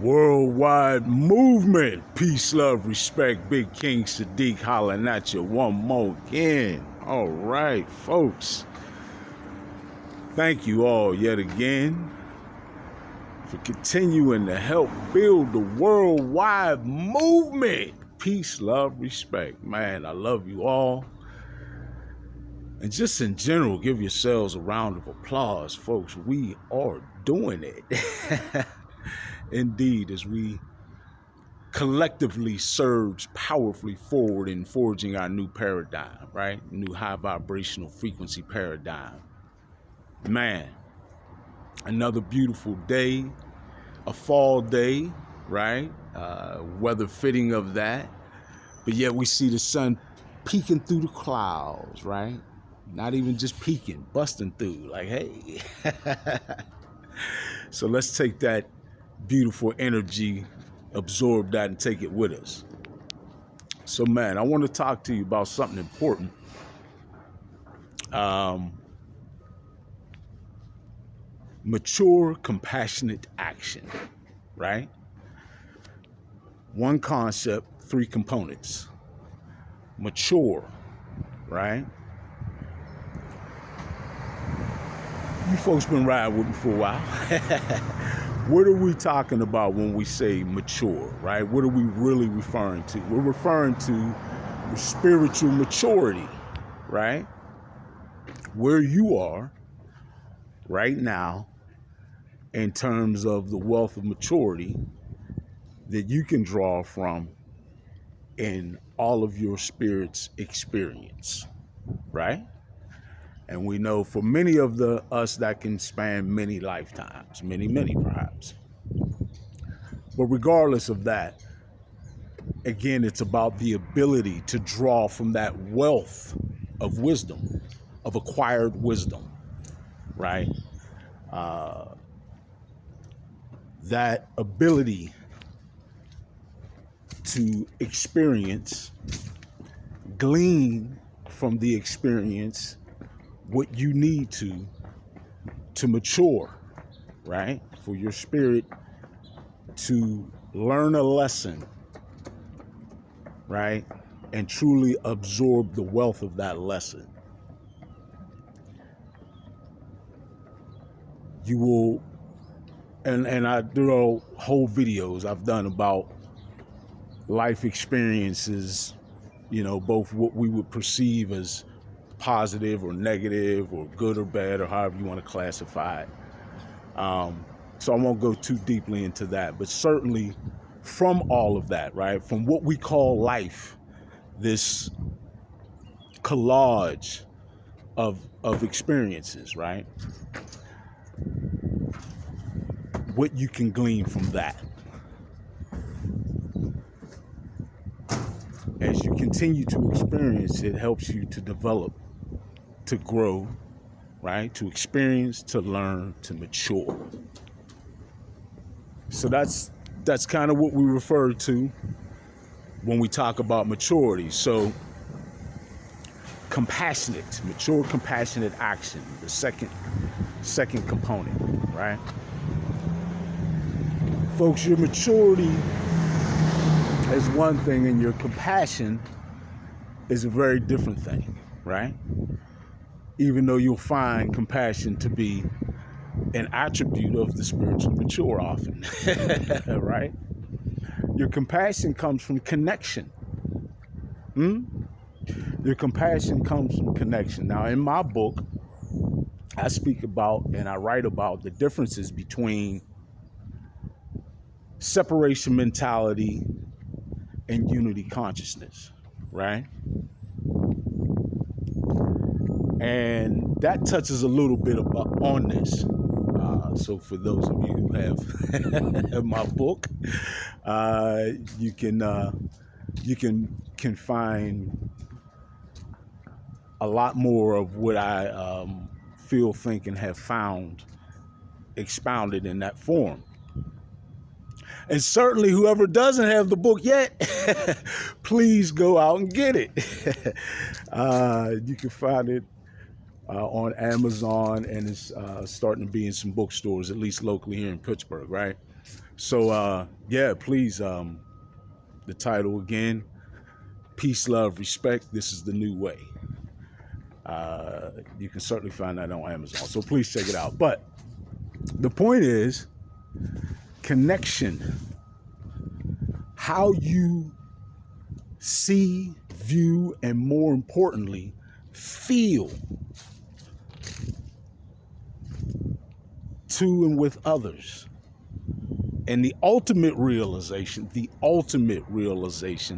Worldwide movement. Peace, love, respect. Big King Sadiq hollering at you one more again. All right, folks. Thank you all yet again for continuing to help build the worldwide movement. Peace, love, respect. Man, I love you all. And just in general, give yourselves a round of applause, folks. We are doing it. Indeed, as we collectively surge powerfully forward in forging our new paradigm, right? New high vibrational frequency paradigm. Man, another beautiful day, a fall day, right? Weather fitting of that. But yet we see the sun peeking through the clouds, right? Not even just peeking, busting through, like, hey. So let's take that beautiful energy, absorb that, and take it with us. So, man, I want to talk to you about something important. Mature, compassionate action, right? One concept, three components. Mature, right? You folks been riding with me for a while. What are we talking about when we say mature, right? What are we really referring to? We're referring to spiritual maturity, right? Where you are right now in terms of the wealth of maturity that you can draw from in all of your spirit's experience, right? And we know for many of us that can span many lifetimes, many perhaps. But regardless of that, again, it's about the ability to draw from that wealth of wisdom, of acquired wisdom, right? That ability to experience, glean from the experience what you need to mature, right? For your spirit to learn a lesson, right? And truly absorb the wealth of that lesson. You will, and I do whole videos I've done about life experiences, you know, both what we would perceive as positive or negative or good or bad or however you want to classify it. So I won't go too deeply into that, but certainly from all of that, right? From what we call life, this collage of experiences, right? What you can glean from that. As you continue to experience, it helps you to develop, to grow, right? To experience, to learn, to mature. So that's kind of what we refer to when we talk about maturity. So mature compassionate action, the second component, right? Folks, your maturity is one thing and your compassion is a very different thing, right? Even though you'll find compassion to be an attribute of the spiritually mature often, right? Your compassion comes from connection. Your compassion comes from connection. Now, in my book, I speak about and I write about the differences between separation mentality and unity consciousness, right? And that touches a little bit about on this. So for those of you who have my book, you can find a lot more of what I feel, think, and have found expounded in that form. And certainly whoever doesn't have the book yet, please go out and get it. You can find it on Amazon, and it's starting to be in some bookstores, at least locally here in Pittsburgh, right? So, yeah, please, the title again, Peace, Love, Respect, This is the New Way. You can certainly find that on Amazon, so please check it out. But the point is, connection. How you see, view, and more importantly, feel to and with others. And the ultimate realization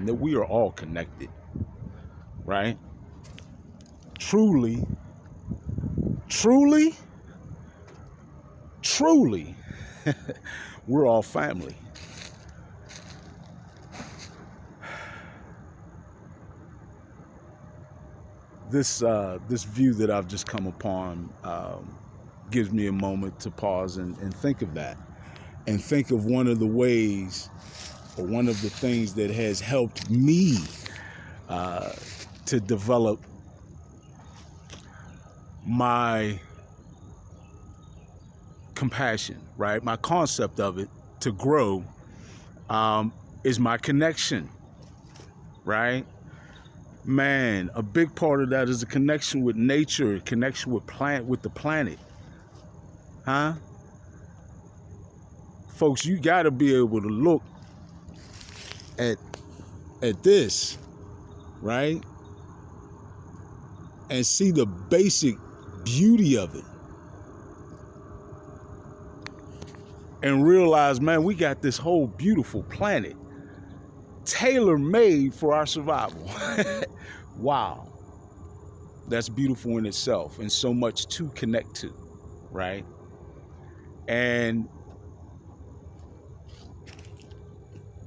that we are all connected, right? Truly, we're all family. This view that I've just come upon gives me a moment to pause and think of that, and think of one of the ways, or one of the things that has helped me to develop my compassion, right? My concept of it to grow is my connection, right? Man, a big part of that is a connection with nature, a connection with the planet. Huh? Folks, you got to be able to look at this, right? And see the basic beauty of it. And realize, man, we got this whole beautiful planet tailor-made for our survival. Wow. That's beautiful in itself, and so much to connect to, right? And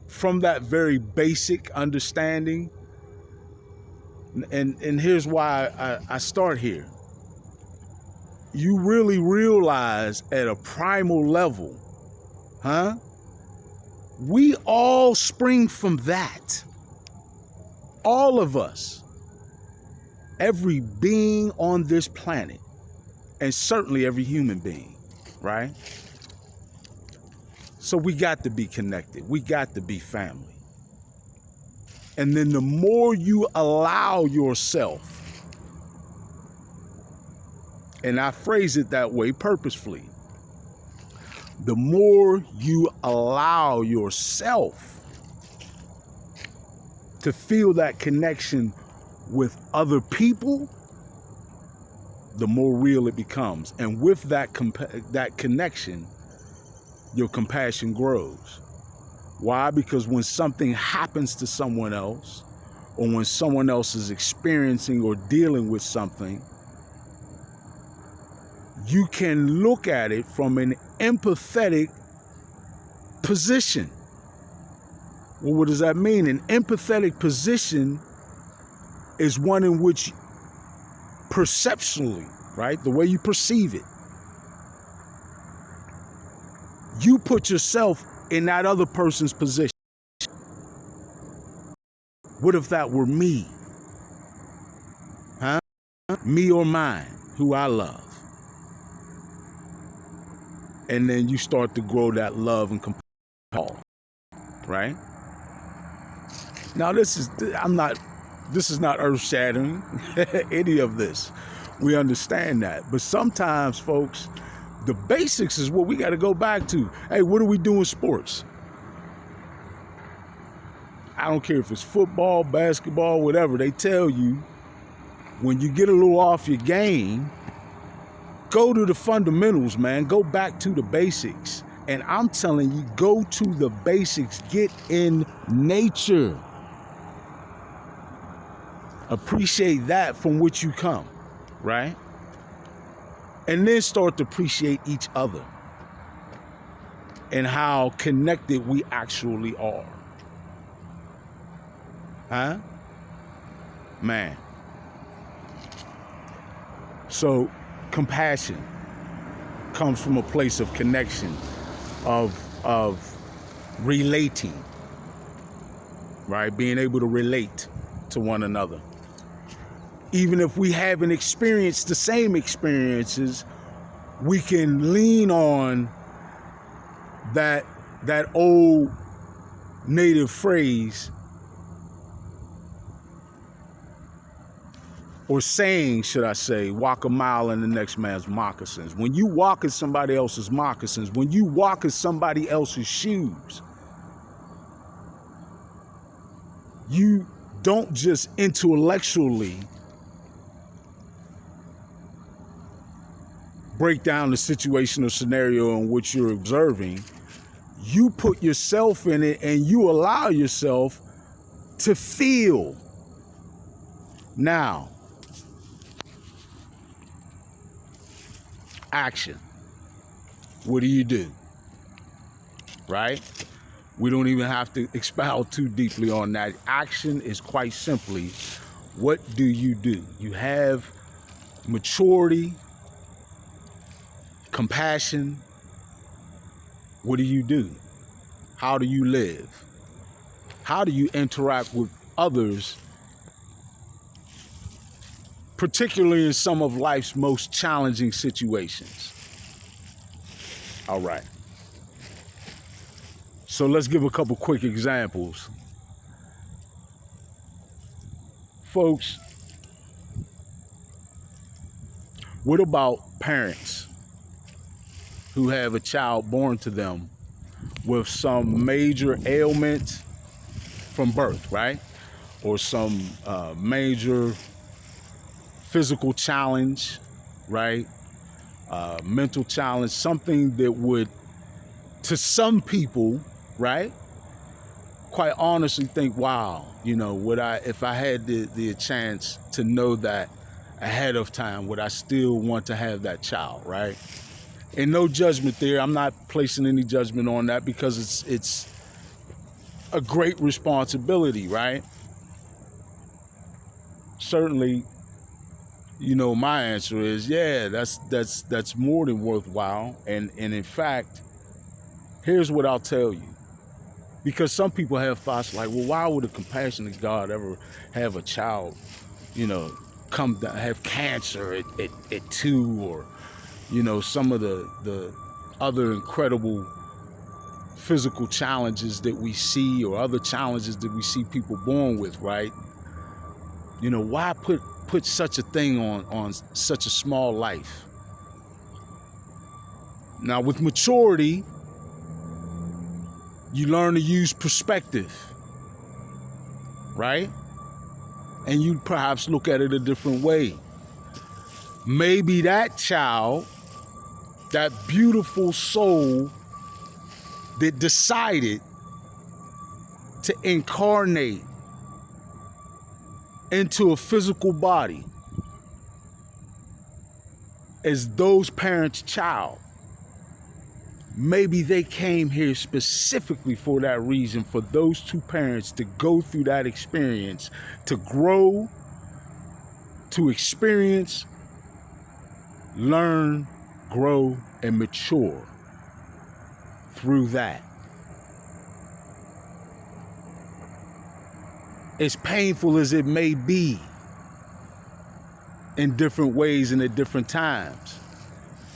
from that very basic understanding, and here's why I start here. You really realize at a primal level, huh? We all spring from that. All of us. Every being on this planet. And certainly every human being, right? So we got to be connected. We got to be family. And then the more you allow yourself, and I phrase it that way purposefully, the more you allow yourself to feel that connection with other people, the more real it becomes. And with that connection, your compassion grows. Why? Because when something happens to someone else, or when someone else is experiencing or dealing with something, you can look at it from an empathetic position. Well, what does that mean? An empathetic position is one in which perceptually, right, the way you perceive it, you put yourself in that other person's position. What if that were me? Huh? Me or mine, who I love. And then you start to grow that love and compassion, right? Now this is not earth-shattering, any of this. We understand that. But sometimes, folks, the basics is what we got to go back to. Hey, what do we do in sports? I don't care if it's football, basketball, whatever. They tell you when you get a little off your game, go to the fundamentals, man. Go back to the basics. And I'm telling you, go to the basics. Get in nature. Appreciate that from which you come, right? And then start to appreciate each other and how connected we actually are. Huh? Man. So compassion comes from a place of connection, of relating, right? Being able to relate to one another. even if we haven't experienced the same experiences, we can lean on that old native phrase or saying, should I say, walk a mile in the next man's moccasins. When you walk in somebody else's moccasins, when you walk in somebody else's shoes, you don't just intellectually break down the situation or scenario in which you're observing. You put yourself in it and you allow yourself to feel. Now, action. What do? Right? We don't even have to expound too deeply on that. Action is quite simply, what do? You have maturity, compassion. What do? How do you live? How do you interact with others, particularly in some of life's most challenging situations? All right. So let's give a couple quick examples. Folks, what about parents who have a child born to them with some major ailment from birth, right? Or some major physical challenge, right? Mental challenge, something that would, to some people, right, quite honestly think, wow, if I had the chance to know that ahead of time, would I still want to have that child, right? And no judgment there. I'm not placing any judgment on that, because it's a great responsibility, right? Certainly, my answer is, yeah, that's more than worthwhile. And in fact, here's what I'll tell you. Because some people have thoughts like, well, why would a compassionate God ever have a child, come down, have cancer at 2, or, some of the other incredible physical challenges that we see, or other challenges that we see people born with, right? Why put such a thing on such a small life? Now, with maturity, you learn to use perspective, right? And you perhaps look at it a different way. Maybe that child, that beautiful soul that decided to incarnate into a physical body as those parents' child, maybe they came here specifically for that reason, for those two parents to go through that experience, to grow, to experience, learn, grow, and mature through that. As painful as it may be in different ways and at different times,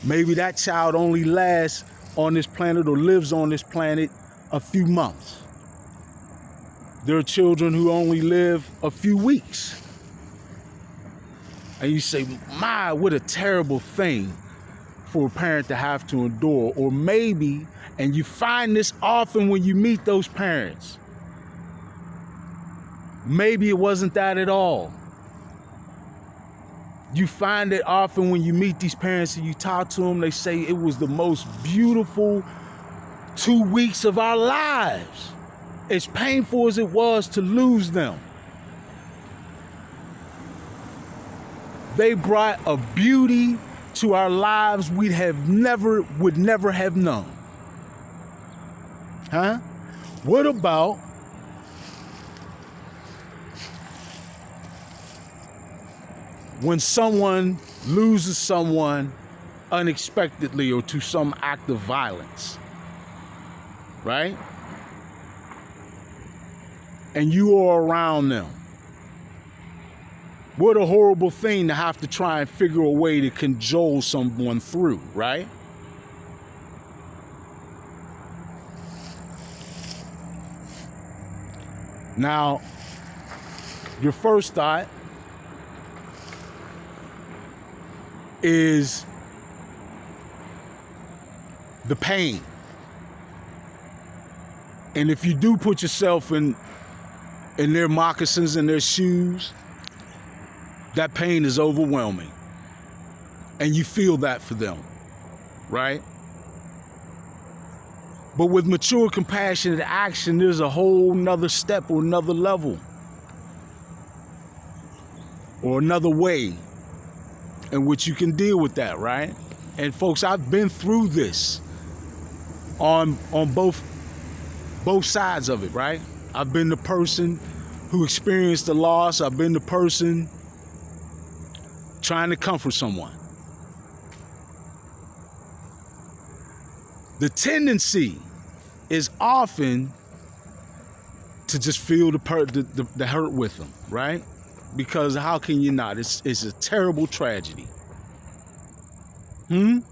maybe that child only lasts on this planet, or lives on this planet, a few months. There are children who only live a few weeks. And you say, my, what a terrible thing for a parent to have to endure. Or maybe, and you find this often when you meet those parents, maybe it wasn't that at all. You find it often when you meet these parents and you talk to them, they say it was the most beautiful 2 weeks of our lives, as painful as it was to lose them. They brought a beauty to our lives we would never have known. Huh? What about when someone loses someone unexpectedly or to some act of violence, right? And you are around them. What a horrible thing to have to try and figure a way to cajole someone through, right? Now, your first thought is the pain. And if you do put yourself in their moccasins and their shoes, that pain is overwhelming. And you feel that for them, right? But with mature, compassionate action, there's a whole nother step or another level or another way in which you can deal with that, right? And folks, I've been through this on both sides of it, right? I've been the person who experienced the loss. I've been the person trying to comfort someone. The tendency is often to just feel the hurt with them, right? Because how can you not? It's a terrible tragedy. And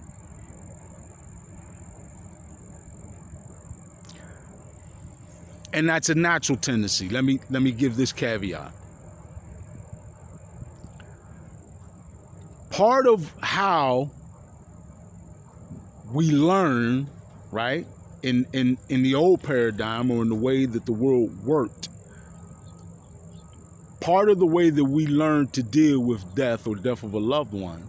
that's a natural tendency. Let me give this caveat. Part of how we learn, right, in the old paradigm or in the way that the world worked, part of the way that we learn to deal with death or death of a loved one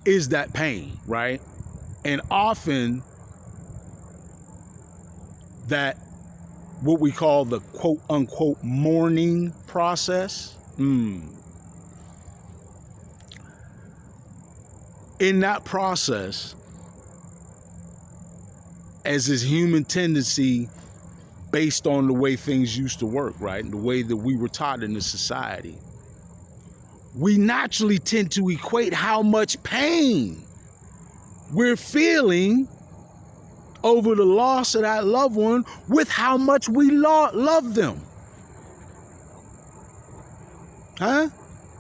is that pain, right? And often that what we call the quote unquote mourning process. In that process, as is human tendency based on the way things used to work, right? And the way that we were taught in this society, we naturally tend to equate how much pain we're feeling over the loss of that loved one with how much we love them.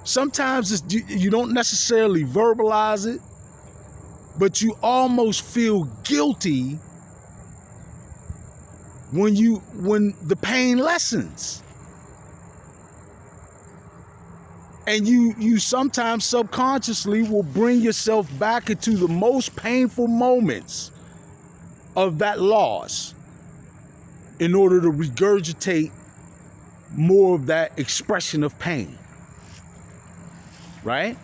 Sometimes you don't necessarily verbalize it, but you almost feel guilty when the pain lessens. And you sometimes subconsciously will bring yourself back into the most painful moments of that loss in order to regurgitate more of that expression of pain, right?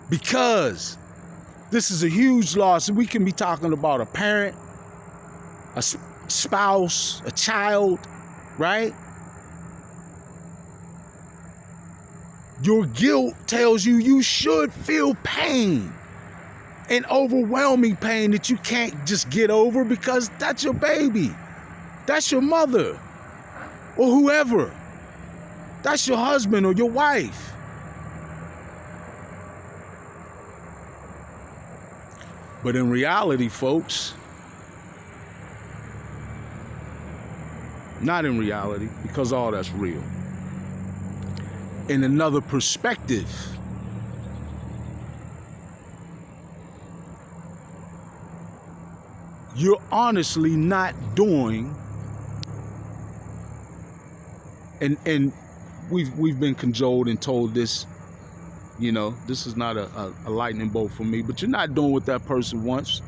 Because this is a huge loss, and we can be talking about a parent, a spouse, a child, right? Your guilt tells you should feel pain, and overwhelming pain that you can't just get over because that's your baby, that's your mother, or whoever, that's your husband or your wife. But in reality, folks, not in reality, because all that's real. In another perspective, you're honestly not doing, and we've been cajoled and told this, this is not a lightning bolt for me, but you're not doing what that person wants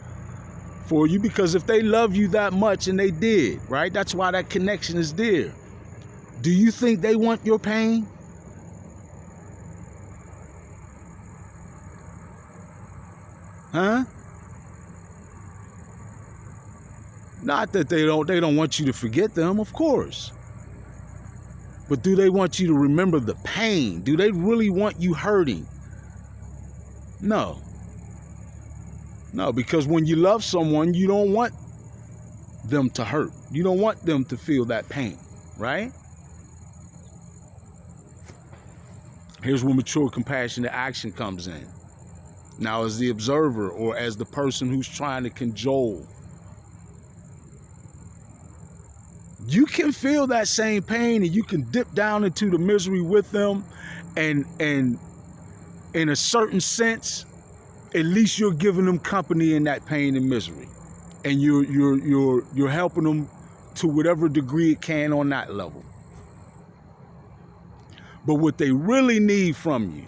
for you, because if they love you that much, and they did, right? That's why that connection is there. Do you think they want your pain? Not that they don't want you to forget them, of course. But do they want you to remember the pain? Do they really want you hurting? No. No, because when you love someone, you don't want them to hurt. You don't want them to feel that pain, right? Here's where mature, compassionate action comes in. Now, as the observer or as the person who's trying to cajole you can feel that same pain and you can dip down into the misery with them, and in a certain sense, at least you're giving them company in that pain and misery, and you're helping them to whatever degree it can on that level. But what they really need from you,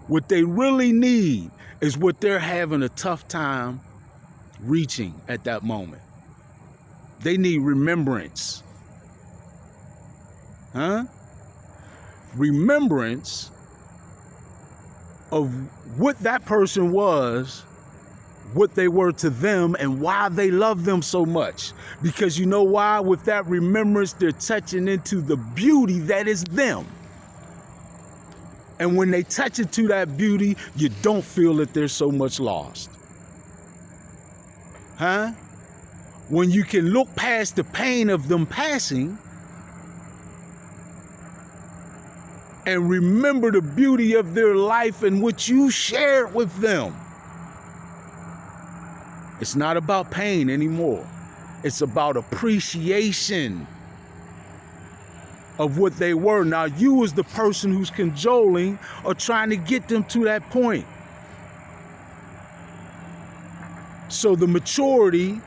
what they really need is what they're having a tough time reaching at that moment. They need remembrance. Remembrance of what that person was, what they were to them, and why they love them so much. Because you know why? With that remembrance, they're touching into the beauty that is them. And when they touch into that beauty, you don't feel that there's so much lost. When you can look past the pain of them passing and remember the beauty of their life and what you shared with them. It's not about pain anymore. It's about appreciation of what they were. Now, you as the person who's cajoling or trying to get them to that point. So the maturity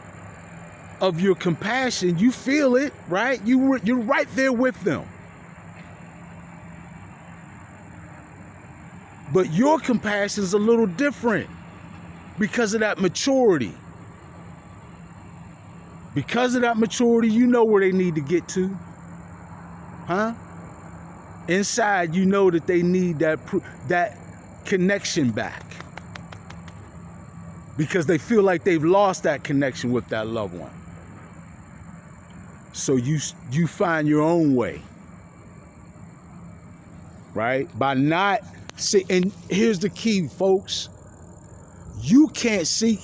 of your compassion, you feel it, right? You're right there with them. But your compassion is a little different because of that maturity. Because of that maturity, you know where they need to get to. Inside, you know that they need that connection back. Because they feel like they've lost that connection with that loved one. So you find your own way. Right? By not and here's the key, folks. You can't seek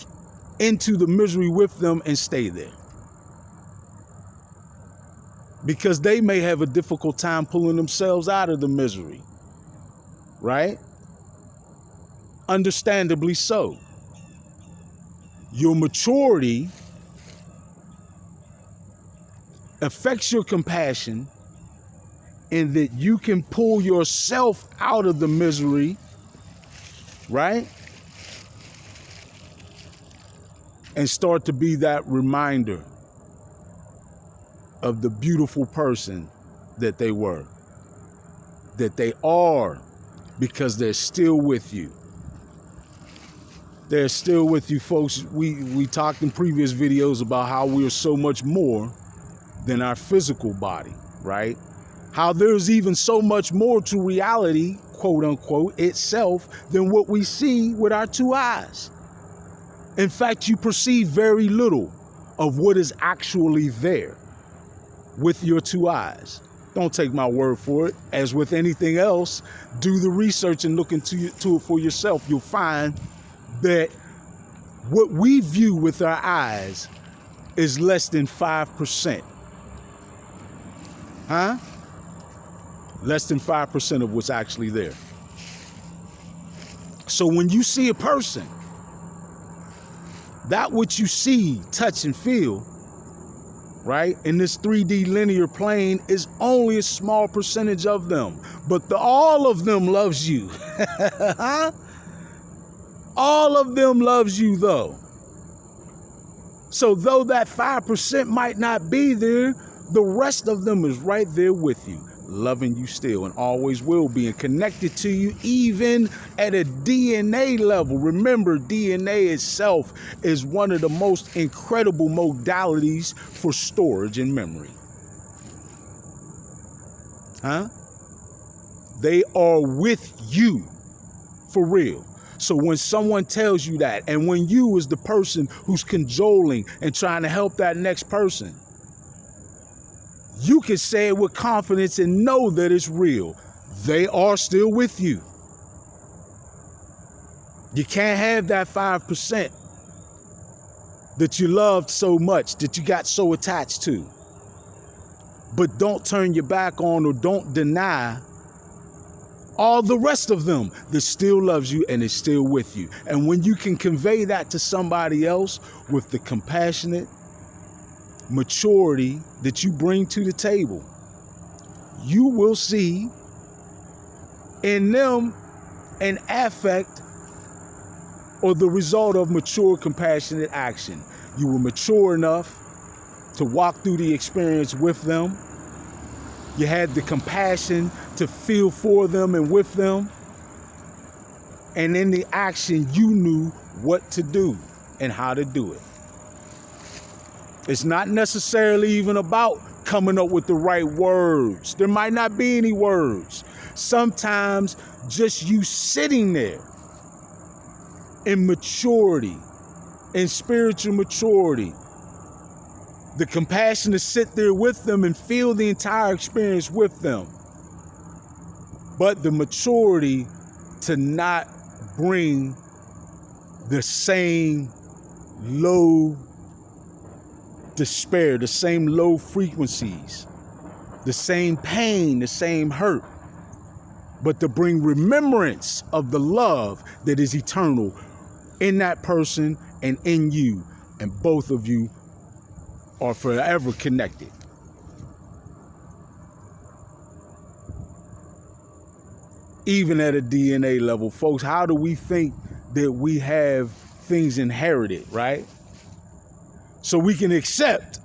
into the misery with them and stay there. Because they may have a difficult time pulling themselves out of the misery. Right? Understandably so. Your maturity affects your compassion in that you can pull yourself out of the misery, right? And start to be that reminder of the beautiful person that they were, that they are, because they're still with you. They're still with you, folks. We talked in previous videos about how we're so much more than our physical body, right? How there's even so much more to reality, quote unquote, itself than what we see with our two eyes. In fact, you perceive very little of what is actually there with your two eyes. Don't take my word for it. As with anything else, do the research and look into it for yourself. You'll find that what we view with our eyes is less than 5%. Less than 5% of what's actually there. So when you see a person, that what you see, touch, and feel, right, in this 3D linear plane is only a small percentage of them. But all of them loves you. All of them loves you, though. So though that 5% might not be there, the rest of them is right there with you, loving you still, and always will be, and connected to you even at a DNA level. Remember, DNA itself is one of the most incredible modalities for storage and memory. They are with you for real. So when someone tells you that, and when you is the person who's cajoling and trying to help that next person, you can say it with confidence and know that it's real. They are still with you. You can't have that 5% that you loved so much, that you got so attached to. But don't turn your back on or don't deny all the rest of them that still loves you and is still with you. And when you can convey that to somebody else with the compassionate maturity that you bring to the table, you will see in them an affect or the result of mature, compassionate action. You were mature enough to walk through the experience with them. You had the compassion to feel for them and with them. And in the action, you knew what to do and how to do it. It's not necessarily even about coming up with the right words. There might not be any words. Sometimes just you sitting there in maturity, in spiritual maturity, the compassion to sit there with them and feel the entire experience with them, but the maturity to not bring the same low despair, the same low frequencies, the same pain, the same hurt, but to bring remembrance of the love that is eternal in that person and in you, and both of you are forever connected. Even at a DNA level, folks, how do we think that we have things inherited, right? So we can accept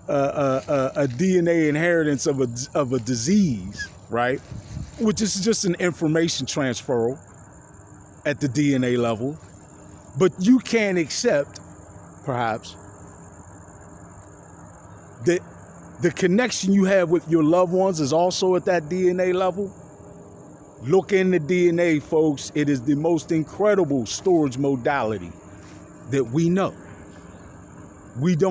a DNA inheritance of a disease, right? Which is just an information transfer at the DNA level. But you can't accept, perhaps, that the connection you have with your loved ones is also at that DNA level. Look in the DNA, folks. It is the most incredible storage modality that we know. We don't